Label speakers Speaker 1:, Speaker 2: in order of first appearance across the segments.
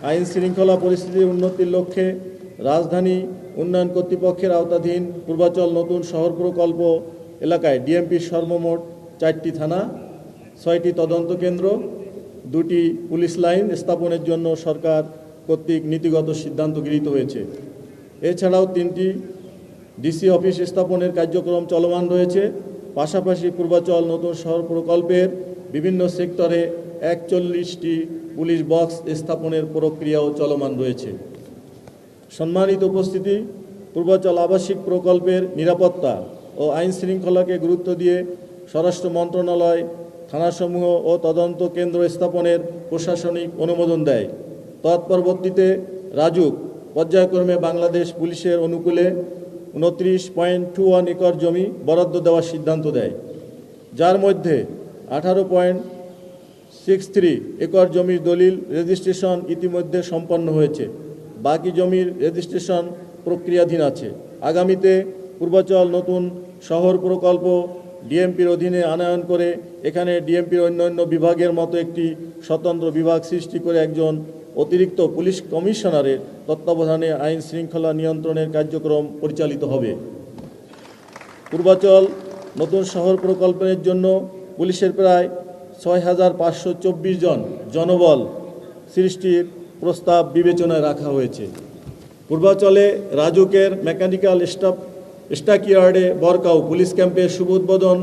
Speaker 1: আইন শৃঙ্খলা পরিস্থিতির উন্নতির লক্ষ্যে রাজধানী উন্নয়ন কর্তৃপক্ষের আওতাধীন পূর্বাচল নতুন শহর প্রকল্প এলাকায় ডিএমপির সর্বমোট 4টি থানা, 6টি তদন্ত কেন্দ্র, 2টি পুলিশ লাইন স্থাপনের জন্য সরকার কর্তৃক নীতিগত সিদ্ধান্ত গৃহীত হয়েছে। এছাড়াও 3টি ডিসি অফিস স্থাপনের কার্যক্রম চলমান রয়েছে। পাশাপাশি পূর্বাচল নতুন শহর প্রকল্পের বিভিন্ন সেক্টরে 41টি পুলিশ বক্স স্থাপনের প্রক্রিয়াও চলমান রয়েছে। সম্মানিত উপস্থিতি, পূর্বাচল আবাসিক প্রকল্পের নিরাপত্তা ও আইন শৃঙ্খলাকে গুরুত্ব দিয়ে স্বরাষ্ট্র মন্ত্রণালয় থানাসমূহ ও তদন্ত কেন্দ্র স্থাপনের প্রশাসনিক অনুমোদন দেয়। তৎপরবর্তীতে রাজুক পর্যায়ক্রমে বাংলাদেশ পুলিশের অনুকূলে 29.21 একর জমি বরাদ্দ দেওয়ার সিদ্ধান্ত দেয়, যার মধ্যে 18.63 একর জমির দলিল রেজিস্ট্রেশন ইতিমধ্যে সম্পন্ন হয়েছে। বাকি জমির রেজিস্ট্রেশন প্রক্রিয়াধীন আছে। আগামীতে পূর্বাচল নতুন শহর প্রকল্প ডিএমপির অধীনে আনয়ন করে এখানে ডিএমপির অন্যান্য বিভাগের মতো একটি স্বতন্ত্র বিভাগ সৃষ্টি করে একজন অতিরিক্ত পুলিশ কমিশনারের তত্ত্বাবধানে আইন শৃঙ্খলা নিয়ন্ত্রণের কার্যক্রম পরিচালিত হবে। পূর্বাচল নতুন শহর প্রকল্পের জন্য পুলিশের প্রায় 6,524 জন জনবল সৃষ্টির প্রস্তাব বিবেচনায় রাখা হয়েছে। পূর্বাচলে রাজুকের মেকানিক্যাল স্টকইয়ার্ডে বরকাউ পুলিশ ক্যাম্পের শুভ উদ্বোধন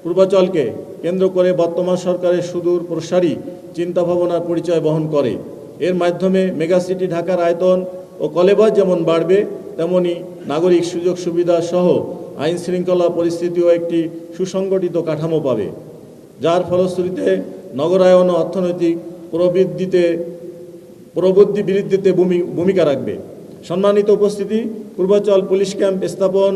Speaker 1: পূর্বাচলকে কেন্দ্র করে বর্তমান সরকারের সুদূর প্রসারী চিন্তাভাবনার পরিচয় বহন করে। এর মাধ্যমে মেগাসিটি ঢাকার আয়তন ও কলেবর যেমন বাড়বে, তেমনি নাগরিক সুযোগ সুবিধা সহ আইন শৃঙ্খলা পরিস্থিতিও একটি সুসংগঠিত কাঠামো পাবে, যার ফলশ্রুতিতে নগরায়ন ও অর্থনৈতিক প্রবৃদ্ধি বৃদ্ধিতে ভূমিকা রাখবে। সম্মানিত উপস্থিতি, পূর্বাচল পুলিশ ক্যাম্প স্থাপন